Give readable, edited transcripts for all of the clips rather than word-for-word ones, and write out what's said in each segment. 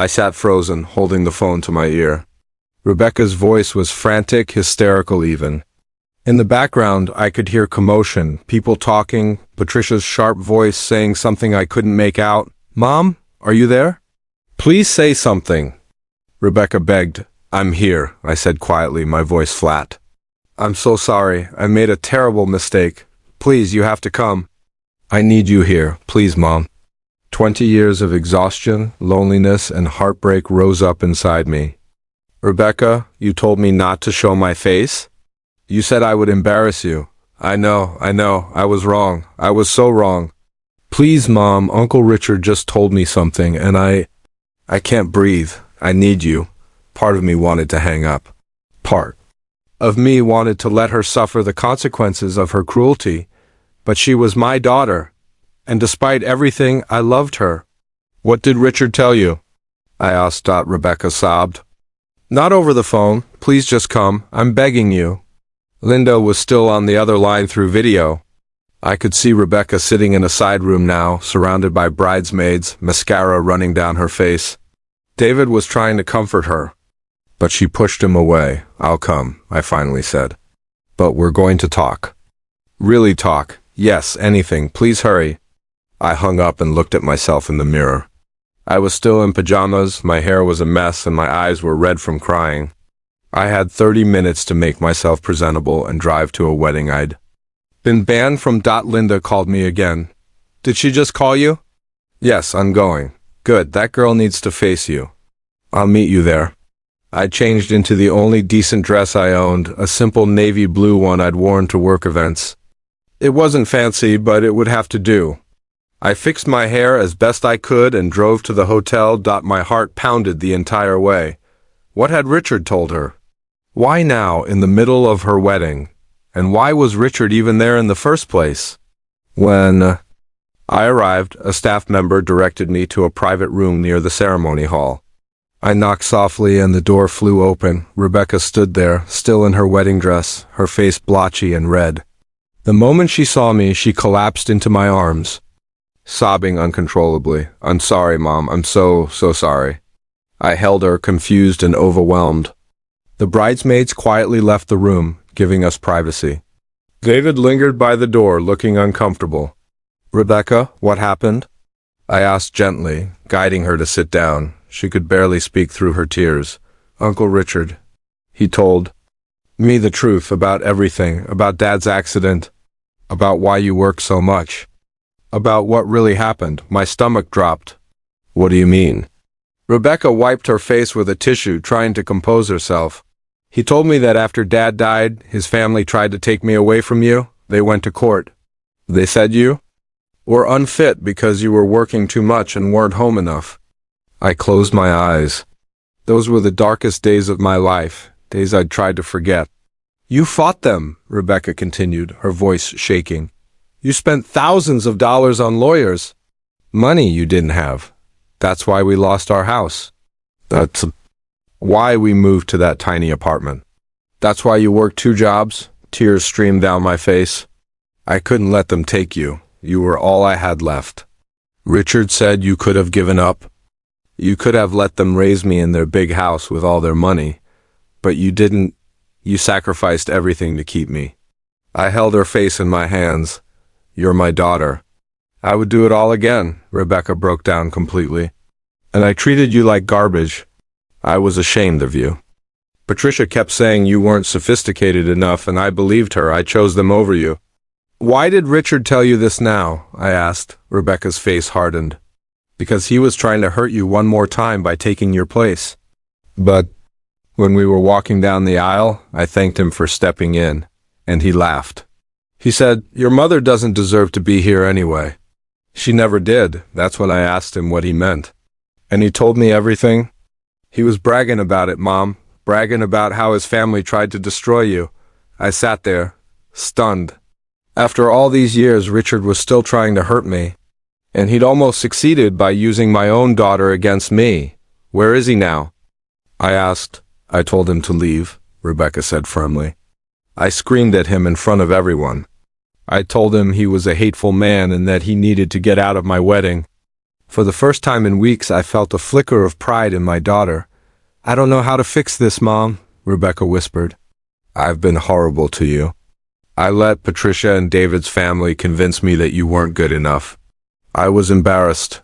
I sat frozen, holding the phone to my ear. Rebecca's voice was frantic, hysterical even. In the background, I could hear commotion, people talking, Patricia's sharp voice saying something I couldn't make out. "Mom, are you there? Please say something." Rebecca begged. "I'm here," I said quietly, my voice flat. "I'm so sorry. I made a terrible mistake. Please, you have to come. I need you here. Please, Mom." 20 years of exhaustion, loneliness, and heartbreak rose up inside me. "Rebecca, you told me not to show my face? You said I would embarrass you. I know. I was wrong. I was so wrong. Please, Mom, Uncle Richard just told me something, and I can't breathe. I need you." Part of me wanted to hang up. Part of me wanted to let her suffer the consequences of her cruelty, but she was my daughter, and despite everything, I loved her. "What did Richard tell you?" I asked. Rebecca sobbed. "Not over the phone. Please just come. I'm begging you." Linda was still on the other line through video. I could see Rebecca sitting in a side room now, surrounded by bridesmaids, mascara running down her face. David was trying to comfort her, but she pushed him away. "I'll come," I finally said. "But we're going to talk." "Really talk?" "Yes, anything. Please hurry." I hung up and looked at myself in the mirror. I was still in pajamas, my hair was a mess, and my eyes were red from crying. I had 30 minutes to make myself presentable and drive to a wedding I'd been banned from. Linda called me again. "Did she just call you?" "Yes, I'm going." "Good, that girl needs to face you." "I'll meet you there." I changed into the only decent dress I owned, a simple navy blue one I'd worn to work events. It wasn't fancy, but it would have to do. I fixed my hair as best I could and drove to the hotel. My heart pounded the entire way. What had Richard told her? Why now, in the middle of her wedding? And why was Richard even there in the first place? When I arrived, a staff member directed me to a private room near the ceremony hall. I knocked softly and the door flew open. Rebecca stood there, still in her wedding dress, her face blotchy and red. The moment she saw me, she collapsed into my arms, sobbing uncontrollably. "I'm sorry, Mom. I'm so sorry." I held her, confused and overwhelmed. The bridesmaids quietly left the room, giving us privacy. David lingered by the door, looking uncomfortable. "Rebecca, what happened?" I asked gently, guiding her to sit down. She could barely speak through her tears. "Uncle Richard, he told me the truth about everything, about Dad's accident, about why you work so much, about what really happened." My stomach dropped. "What do you mean?" Rebecca wiped her face with a tissue, trying to compose herself. "He told me that after Dad died, his family tried to take me away from you. They went to court. They said you were unfit because you were working too much and weren't home enough." I closed my eyes. Those were the darkest days of my life, days I'd tried to forget. "You fought them," Rebecca continued, her voice shaking. "You spent thousands of dollars on lawyers. Money you didn't have. That's why we lost our house. That's why we moved to that tiny apartment. That's why you worked 2 jobs." Tears streamed down my face. "I couldn't let them take you. You were all I had left. Richard said you could have given up. You could have let them raise me in their big house with all their money. But you didn't. You sacrificed everything to keep me." I held her face in my hands. "You're my daughter." "I would do it all again." Rebecca broke down completely. "And I treated you like garbage. I was ashamed of you. Patricia kept saying you weren't sophisticated enough, and I believed her. I chose them over you." "Why did Richard tell you this now?" I asked. Rebecca's face hardened. "Because he was trying to hurt you one more time by taking your place." But when we were walking down the aisle, I thanked him for stepping in, and he laughed. He said, "Your mother doesn't deserve to be here anyway." "She never did." That's when I asked him what he meant. And he told me everything. He was bragging about it, Mom, bragging about how his family tried to destroy you. I sat there, stunned. After all these years, Richard was still trying to hurt me. And he'd almost succeeded by using my own daughter against me. "Where is he now?" I asked. "I told him to leave," Rebecca said firmly. I screamed at him in front of everyone. I told him he was a hateful man and that he needed to get out of my wedding. For the first time in weeks, I felt a flicker of pride in my daughter. "I don't know how to fix this, Mom," Rebecca whispered. "I've been horrible to you. I let Patricia and David's family convince me that you weren't good enough. I was embarrassed.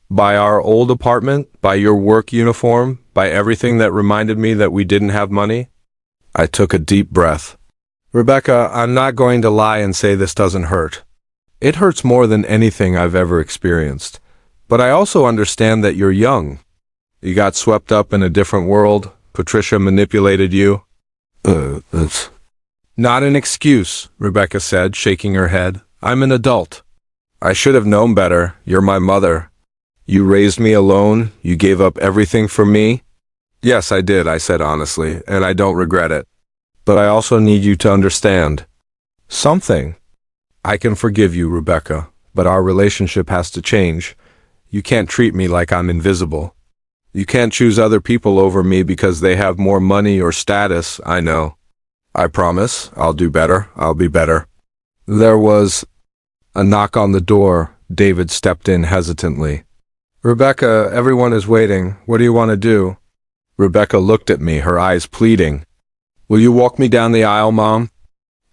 By our old apartment, by your work uniform, by everything that reminded me that we didn't have money." I took a deep breath. "Rebecca, I'm not going to lie and say this doesn't hurt. It hurts more than anything I've ever experienced. But I also understand that you're young. You got swept up in a different world. Patricia manipulated you." That's not an excuse," Rebecca said, shaking her head. "I'm an adult. I should have known better. You're my mother. You raised me alone. You gave up everything for me." "Yes, I did," I said honestly, "and I don't regret it. But I also need you to understand something. I can forgive you, Rebecca, but our relationship has to change. You can't treat me like I'm invisible. You can't choose other people over me because they have more money or status, I know. I promise, I'll do better. I'll be better." There was a knock on the door. David stepped in hesitantly. "Rebecca, everyone is waiting. What do you want to do?" Rebecca looked at me, her eyes pleading. "Will you walk me down the aisle, Mom?"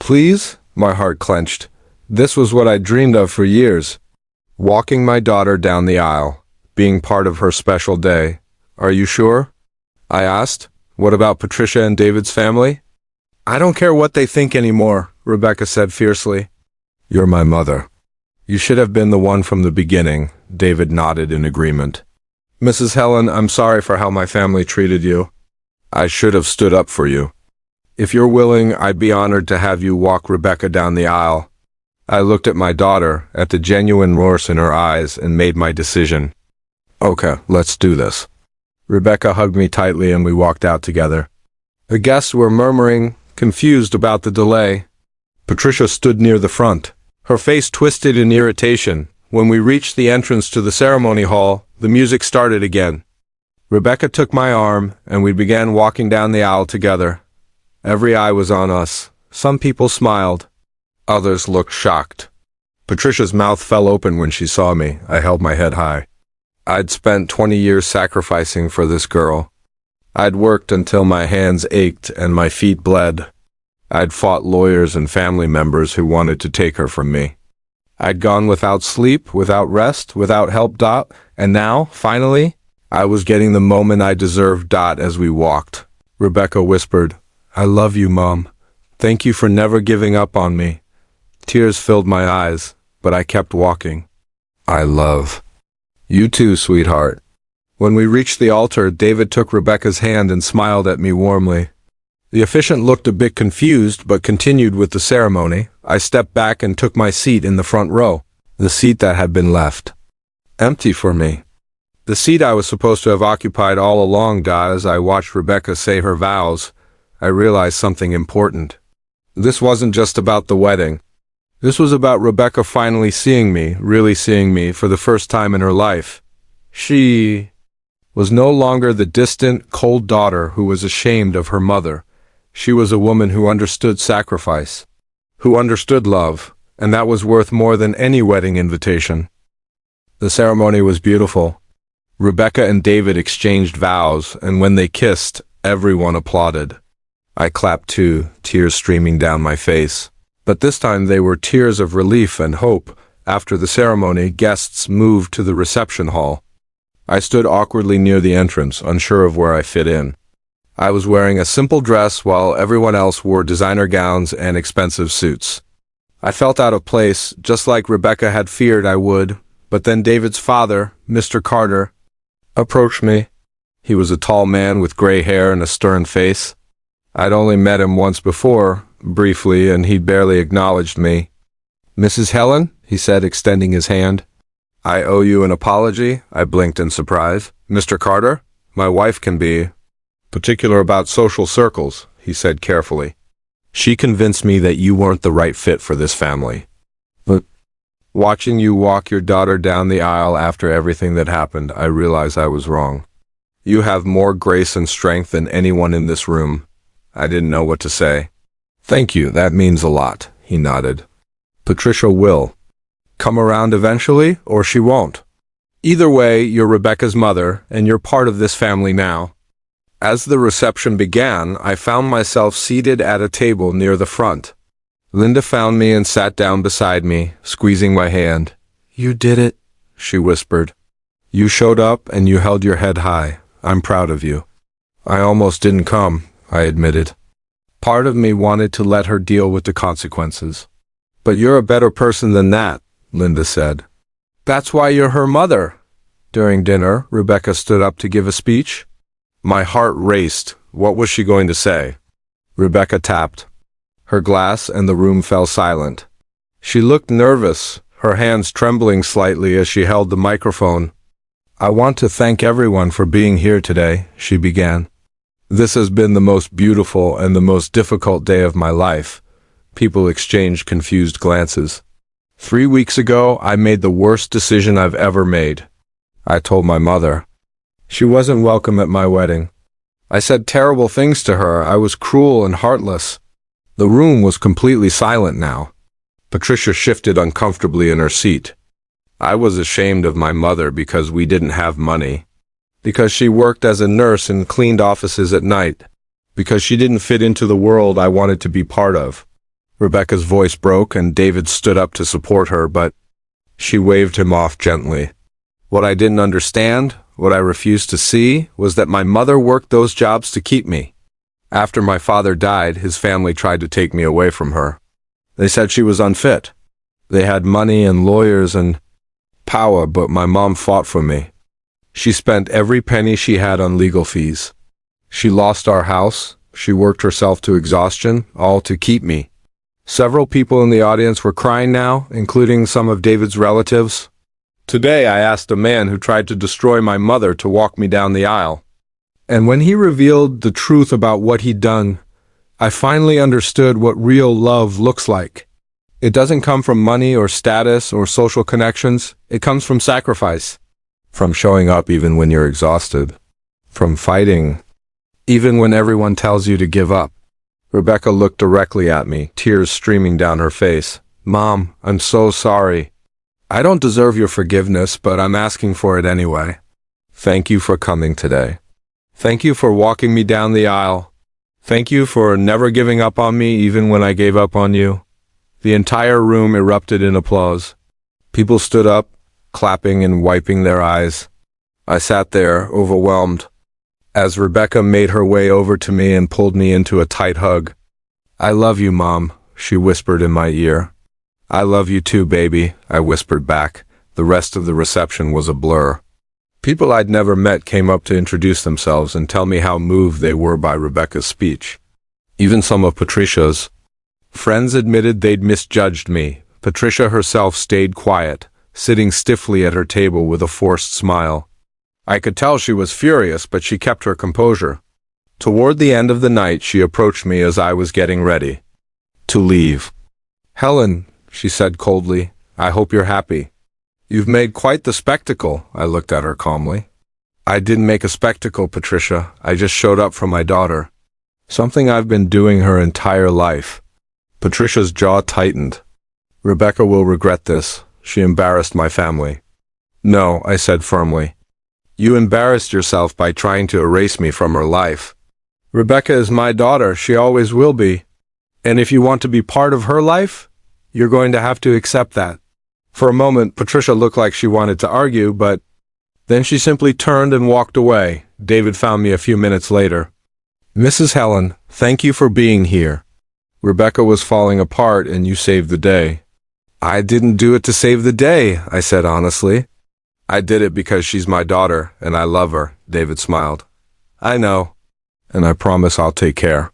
"Please?" My heart clenched. This was what I dreamed of for years. Walking my daughter down the aisle, being part of her special day. "Are you sure?" I asked. "What about Patricia and David's family?" "I don't care what they think anymore," Rebecca said fiercely. "You're my mother. You should have been the one from the beginning." David nodded in agreement. "Mrs. Helen, I'm sorry for how my family treated you. I should have stood up for you. If you're willing, I'd be honored to have you walk Rebecca down the aisle." I looked at my daughter, at the genuine remorse in her eyes, and made my decision. "Okay, let's do this." Rebecca hugged me tightly and we walked out together. The guests were murmuring, confused about the delay. Patricia stood near the front, her face twisted in irritation. When we reached the entrance to the ceremony hall, the music started again. Rebecca took my arm, and we began walking down the aisle together. Every eye was on us. Some people smiled. Others looked shocked. Patricia's mouth fell open when she saw me. I held my head high. I'd spent 20 years sacrificing for this girl. I'd worked until my hands ached and my feet bled. I'd fought lawyers and family members who wanted to take her from me. I'd gone without sleep, without rest, without help, and now, finally, I was getting the moment I deserved, as we walked. Rebecca whispered, "I love you, Mom. Thank you for never giving up on me." Tears filled my eyes, but I kept walking. "I love you too, sweetheart." When we reached the altar, David took Rebecca's hand and smiled at me warmly. The officiant looked a bit confused, but continued with the ceremony. I stepped back and took my seat in the front row, the seat that had been left empty for me. The seat I was supposed to have occupied all along. As I watched Rebecca say her vows, I realized something important. This wasn't just about the wedding. This was about Rebecca finally seeing me, really seeing me, for the first time in her life. She was no longer the distant, cold daughter who was ashamed of her mother. She was a woman who understood sacrifice, who understood love, and that was worth more than any wedding invitation. The ceremony was beautiful. Rebecca and David exchanged vows, and when they kissed, everyone applauded. I clapped too, tears streaming down my face. But this time they were tears of relief and hope. After the ceremony, guests moved to the reception hall. I stood awkwardly near the entrance, unsure of where I fit in. I was wearing a simple dress while everyone else wore designer gowns and expensive suits. I felt out of place, just like Rebecca had feared I would, but then David's father, Mr. Carter, approached me. He was a tall man with gray hair and a stern face. I'd only met him once before, briefly, and he'd barely acknowledged me. "Mrs. Helen," he said, extending his hand. "I owe you an apology." I blinked in surprise. "Mr. Carter, my wife can be particular about social circles," he said carefully. "She convinced me that you weren't the right fit for this family. But watching you walk your daughter down the aisle after everything that happened, I realized I was wrong. You have more grace and strength than anyone in this room." I didn't know what to say. "Thank you, that means a lot," he nodded. "Patricia will come around eventually, or she won't." Either way, you're Rebecca's mother, and you're part of this family now. As the reception began, I found myself seated at a table near the front. Linda found me and sat down beside me, squeezing my hand. "You did it," she whispered. "You showed up and you held your head high. I'm proud of you." "I almost didn't come," I admitted. Part of me wanted to let her deal with the consequences. "But you're a better person than that," Linda said. "That's why you're her mother." During dinner, Rebecca stood up to give a speech. My heart raced. What was she going to say? Rebecca tapped her glass and the room fell silent. She looked nervous, her hands trembling slightly as she held the microphone. "I want to thank everyone for being here today," she began. "This has been the most beautiful and the most difficult day of my life." People exchanged confused glances. 3 weeks ago, I made the worst decision I've ever made. I told my mother. She wasn't welcome at my wedding. I said terrible things to her. I was cruel and heartless. The room was completely silent now. Patricia shifted uncomfortably in her seat. I was ashamed of my mother because we didn't have money. Because she worked as a nurse and cleaned offices at night. Because she didn't fit into the world I wanted to be part of. Rebecca's voice broke and David stood up to support her, but she waved him off gently. What I didn't understand, what I refused to see, was that my mother worked those jobs to keep me. After my father died, his family tried to take me away from her. They said she was unfit. They had money and lawyers and power, but my mom fought for me. She spent every penny she had on legal fees. She lost our house. She worked herself to exhaustion, all to keep me. Several people in the audience were crying now, including some of David's relatives. Today I asked a man who tried to destroy my mother to walk me down the aisle. And when he revealed the truth about what he'd done, I finally understood what real love looks like. It doesn't come from money or status or social connections. It comes from sacrifice. From showing up even when you're exhausted. From fighting, even when everyone tells you to give up. Rebecca looked directly at me, tears streaming down her face. "Mom, I'm so sorry. I don't deserve your forgiveness, but I'm asking for it anyway. Thank you for coming today. Thank you for walking me down the aisle. Thank you for never giving up on me even when I gave up on you." The entire room erupted in applause. People stood up, clapping and wiping their eyes. I sat there, overwhelmed, as Rebecca made her way over to me and pulled me into a tight hug. "I love you, Mom," she whispered in my ear. "I love you too, baby," I whispered back. The rest of the reception was a blur. People I'd never met came up to introduce themselves and tell me how moved they were by Rebecca's speech. Even some of Patricia's friends admitted they'd misjudged me. Patricia herself stayed quiet, sitting stiffly at her table with a forced smile. I could tell she was furious, but she kept her composure. Toward the end of the night, she approached me as I was getting ready to leave. "Helen," she said coldly, "I hope you're happy. You've made quite the spectacle." I looked at her calmly. "I didn't make a spectacle, Patricia. I just showed up for my daughter. Something I've been doing her entire life." Patricia's jaw tightened. "Rebecca will regret this. She embarrassed my family." "No," I said firmly. "You embarrassed yourself by trying to erase me from her life. Rebecca is my daughter. She always will be. And if you want to be part of her life, you're going to have to accept that." For a moment, Patricia looked like she wanted to argue, but then she simply turned and walked away. David found me a few minutes later. "Mrs. Helen, thank you for being here. Rebecca was falling apart and you saved the day." "I didn't do it to save the day," I said honestly. "I did it because she's my daughter and I love her," David smiled. "I know, and I promise I'll take care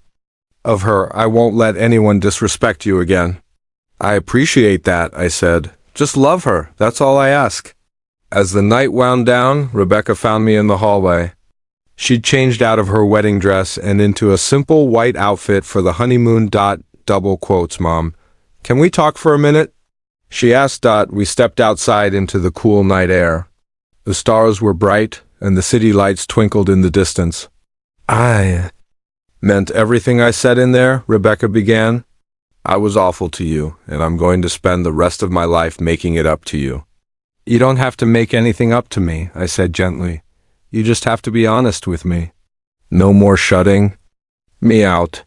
of her. I won't let anyone disrespect you again." "I appreciate that," I said. "Just love her, that's all I ask." As the night wound down, Rebecca found me in the hallway. She'd changed out of her wedding dress and into a simple white outfit for the honeymoon. Double quotes, "Mom, can we talk for a minute?" she asked. We stepped outside into the cool night air. The stars were bright and the city lights twinkled in the distance. "I meant everything I said in there," Rebecca began. "I was awful to you, and I'm going to spend the rest of my life making it up to you." You don't have to make anything up to me, I said gently. You just have to be honest with me. No more shutting me out.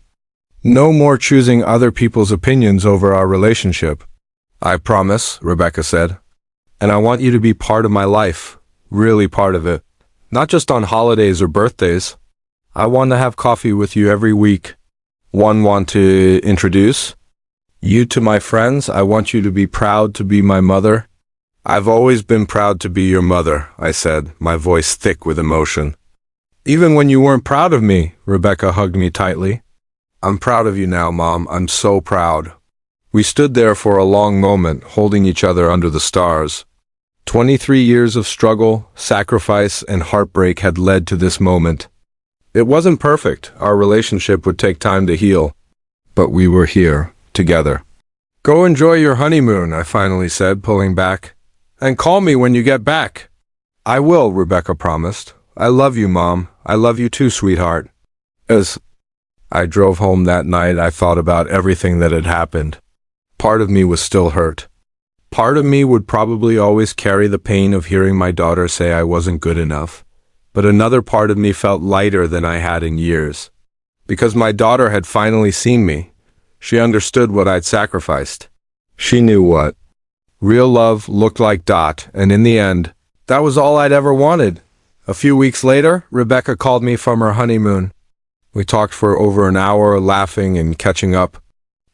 No more choosing other people's opinions over our relationship. I promise, Rebecca said. And I want you to be part of my life, really part of it. Not just on holidays or birthdays. I want to have coffee with you every week. Want to introduce you to my friends? I want you to be proud to be my mother. I've always been proud to be your mother, I said, my voice thick with emotion. Even when you weren't proud of me, Rebecca hugged me tightly. I'm proud of you now, Mom. I'm so proud. We stood there for a long moment, holding each other under the stars. 23 years of struggle, sacrifice, and heartbreak had led to this moment. It wasn't perfect. Our relationship would take time to heal. But we were here, together. Go enjoy your honeymoon, I finally said, pulling back. And call me when you get back. I will, Rebecca promised. I love you, Mom. I love you too, sweetheart. As I drove home that night, I thought about everything that had happened. Part of me was still hurt. Part of me would probably always carry the pain of hearing my daughter say I wasn't good enough. But another part of me felt lighter than I had in years. Because my daughter had finally seen me. She understood what I'd sacrificed. She knew what real love looked like. And in the end, that was all I'd ever wanted. A few weeks later, Rebecca called me from her honeymoon. We talked for over an hour, laughing and catching up.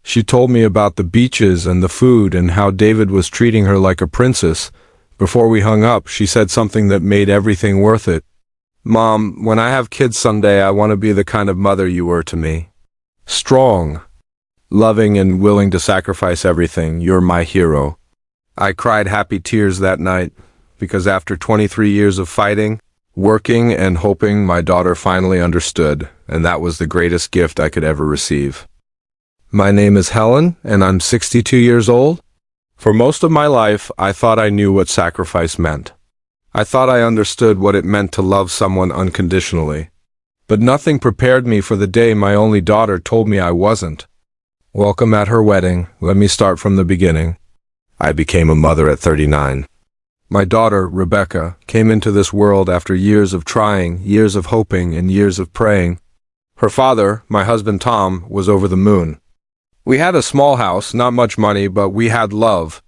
She told me about the beaches and the food and how David was treating her like a princess. Before we hung up, she said something that made everything worth it. Mom, when I have kids someday, I want to be the kind of mother you were to me. Strong, loving, and willing to sacrifice everything. You're my hero. I cried happy tears that night, because after 23 years of fighting, working, and hoping, my daughter finally understood, and that was the greatest gift I could ever receive. My name is Helen, and I'm 62 years old. For most of my life, I thought I knew what sacrifice meant. I thought I understood what it meant to love someone unconditionally. But nothing prepared me for the day my only daughter told me I wasn't. Welcome at her wedding. Let me start from the beginning. I became a mother at 39. My daughter, Rebecca, came into this world after years of trying, years of hoping, and years of praying. Her father, my husband Tom, was over the moon. We had a small house, not much money, but we had love.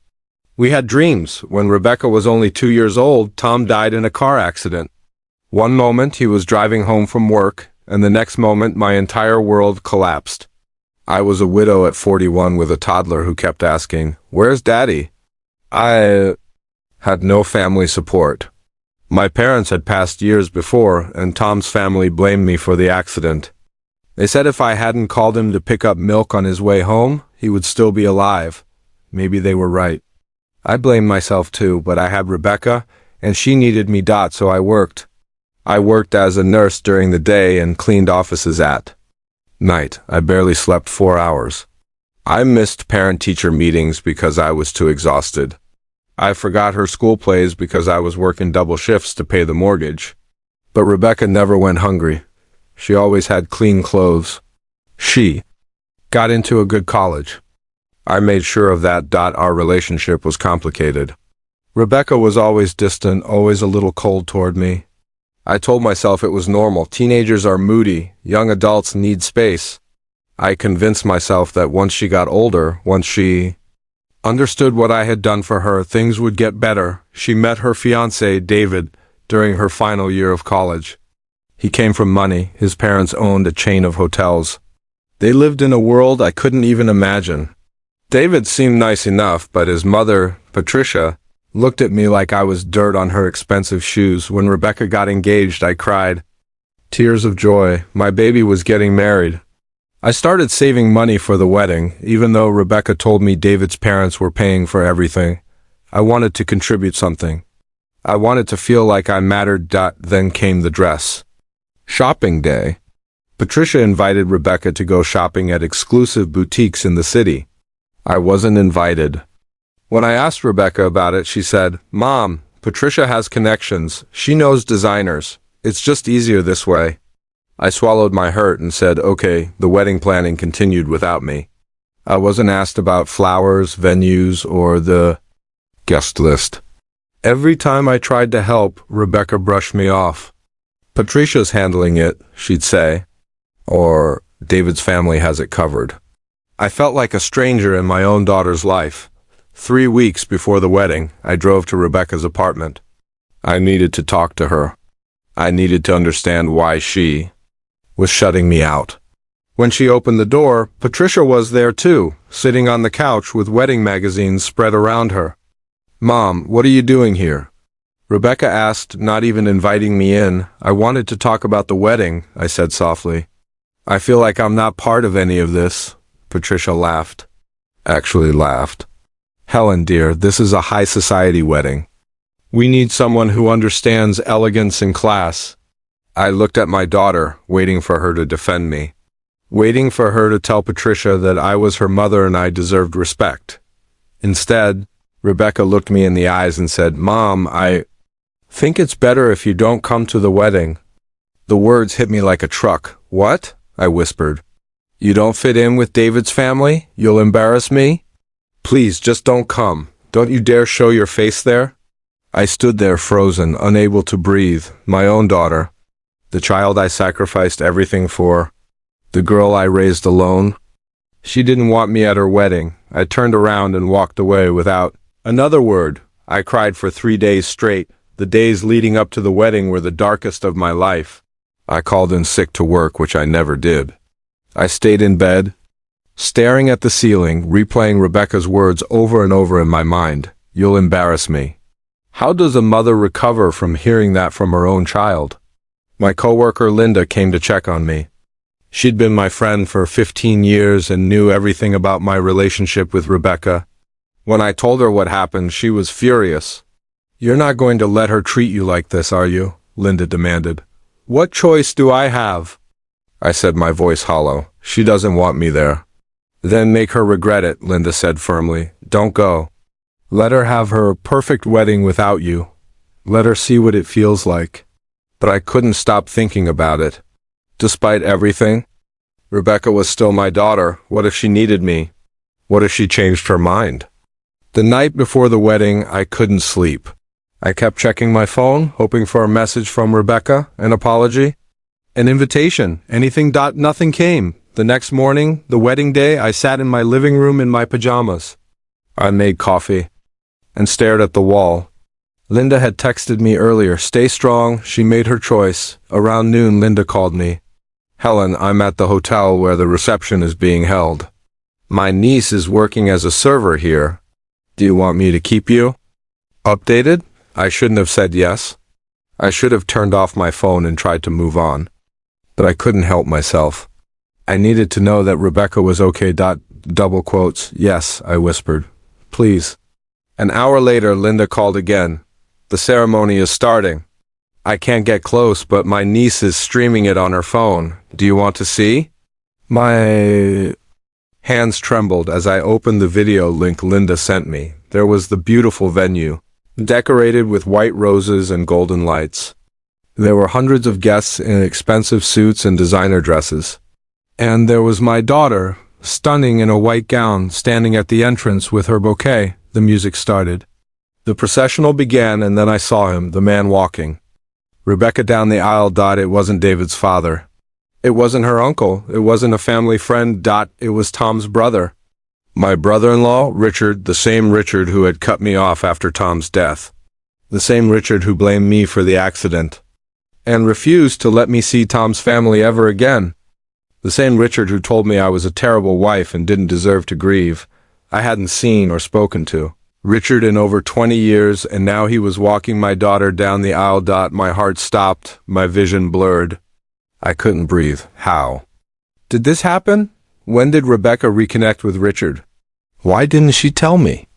We had dreams. When Rebecca was only 2 years old, Tom died in a car accident. One moment he was driving home from work, and the next moment my entire world collapsed. I was a widow at 41 with a toddler who kept asking, "Where's Daddy?" I had no family support. My parents had passed years before, and Tom's family blamed me for the accident. They said if I hadn't called him to pick up milk on his way home, he would still be alive. Maybe they were right. I blamed myself too, but I had Rebecca, and she needed me. So I worked. I worked as a nurse during the day and cleaned offices at night. I barely slept 4 hours. I missed parent-teacher meetings because I was too exhausted. I forgot her school plays because I was working double shifts to pay the mortgage. But Rebecca never went hungry. She always had clean clothes. She got into a good college. I made sure of that. Our relationship was complicated. Rebecca was always distant, always a little cold toward me. I told myself it was normal. Teenagers are moody. Young adults need space. I convinced myself that once she got older, once she understood what I had done for her, things would get better. She met her fiancé, David, during her final year of college. He came from money. His parents owned a chain of hotels. They lived in a world I couldn't even imagine. David seemed nice enough, but his mother, Patricia, looked at me like I was dirt on her expensive shoes. When Rebecca got engaged, I cried. Tears of joy. My baby was getting married. I started saving money for the wedding, even though Rebecca told me David's parents were paying for everything. I wanted to contribute something. I wanted to feel like I mattered. Then came the dress. Shopping day. Patricia invited Rebecca to go shopping at exclusive boutiques in the city. I wasn't invited. When I asked Rebecca about it, she said, "Mom, Patricia has connections. She knows designers. It's just easier this way." I swallowed my hurt and said, "Okay." The wedding planning continued without me. I wasn't asked about flowers, venues, or the guest list. Every time I tried to help, Rebecca brushed me off. Patricia's handling it, she'd say. Or, David's family has it covered. I felt like a stranger in my own daughter's life. 3 weeks before the wedding, I drove to Rebecca's apartment. I needed to talk to her. I needed to understand why she was shutting me out. When she opened the door, Patricia was there too, sitting on the couch with wedding magazines spread around her. "Mom, what are you doing here?" Rebecca asked, not even inviting me in. "I wanted to talk about the wedding," I said softly. "I feel like I'm not part of any of this." Patricia laughed. Actually laughed. "Helen, dear, this is a high society wedding. We need someone who understands elegance and class." I looked at my daughter, waiting for her to defend me. Waiting for her to tell Patricia that I was her mother and I deserved respect. Instead, Rebecca looked me in the eyes and said, "Mom, I think it's better if you don't come to the wedding." The words hit me like a truck. "What?" I whispered. "You don't fit in with David's family? You'll embarrass me? Please, just don't come. Don't you dare show your face there." I stood there frozen, unable to breathe. My own daughter. The child I sacrificed everything for. The girl I raised alone. She didn't want me at her wedding. I turned around and walked away without another word. I cried for 3 days straight. The days leading up to the wedding were the darkest of my life. I called in sick to work, which I never did. I stayed in bed, staring at the ceiling, replaying Rebecca's words over and over in my mind. "You'll embarrass me." How does a mother recover from hearing that from her own child? My coworker Linda came to check on me. She'd been my friend for 15 years and knew everything about my relationship with Rebecca. When I told her what happened, she was furious. "You're not going to let her treat you like this, are you?" Linda demanded. "What choice do I have?" I said, my voice hollow. "She doesn't want me there." "Then make her regret it," Linda said firmly. "Don't go. Let her have her perfect wedding without you. Let her see what it feels like." But I couldn't stop thinking about it. Despite everything, Rebecca was still my daughter. What if she needed me? What if she changed her mind? The night before the wedding, I couldn't sleep. I kept checking my phone, hoping for a message from Rebecca, an apology, an invitation, anything. Nothing came. The next morning, the wedding day, I sat in my living room in my pajamas. I made coffee and stared at the wall. Linda had texted me earlier, "Stay strong." She made her choice. Around noon, Linda called me. "Helen, I'm at the hotel where the reception is being held. My niece is working as a server here. Do you want me to keep you updated?" I shouldn't have said yes. I should have turned off my phone and tried to move on. But I couldn't help myself. I needed to know that Rebecca was okay. Double quotes. "Yes," I whispered. "Please." An hour later, Linda called again. "The ceremony is starting. I can't get close, but my niece is streaming it on her phone. Do you want to see?" My hands trembled as I opened the video link Linda sent me. There was the beautiful venue, decorated with white roses and golden lights. There were hundreds of guests in expensive suits and designer dresses. And there was my daughter, stunning in a white gown, standing at the entrance with her bouquet. The music started. The processional began, and then I saw him, the man walking. Rebecca down the aisle. It wasn't David's father. It wasn't her uncle. It wasn't a family friend. It was Tom's brother. My brother-in-law, Richard, the same Richard who had cut me off after Tom's death. The same Richard who blamed me for the accident and refused to let me see Tom's family ever again. The same Richard who told me I was a terrible wife and didn't deserve to grieve. I hadn't seen or spoken to Richard in over 20 years, and now he was walking my daughter down the aisle. My heart stopped, my vision blurred. I couldn't breathe. How did this happen? When did Rebecca reconnect with Richard? Why didn't she tell me?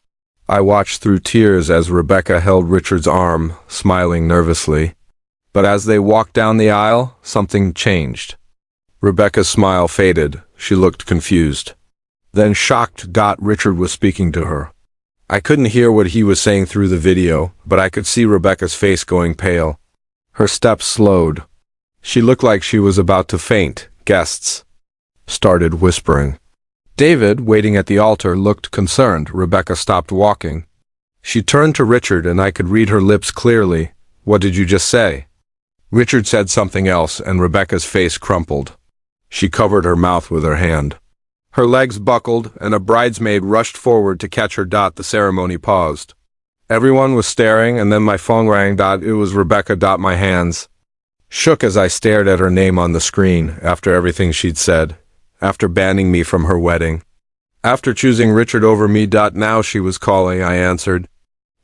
I watched through tears as Rebecca held Richard's arm, smiling nervously. But as they walked down the aisle, something changed. Rebecca's smile faded. She looked confused. Then shocked. Richard was speaking to her. I couldn't hear what he was saying through the video, but I could see Rebecca's face going pale. Her steps slowed. She looked like she was about to faint. Guests started whispering. David, waiting at the altar, looked concerned. Rebecca stopped walking. She turned to Richard and I could read her lips clearly. What did you just say? Richard said something else and Rebecca's face crumpled. She covered her mouth with her hand. Her legs buckled and a bridesmaid rushed forward to catch her. The ceremony paused. Everyone was staring and then my phone rang. It was Rebecca. My hands shook as I stared at her name on the screen after everything she'd said, after banning me from her wedding, after choosing Richard over me. Now she was calling, I answered.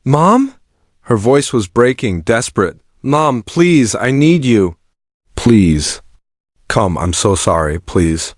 Mom? Her voice was breaking, desperate. Mom, please, I need you. Please. Come, I'm so sorry, please.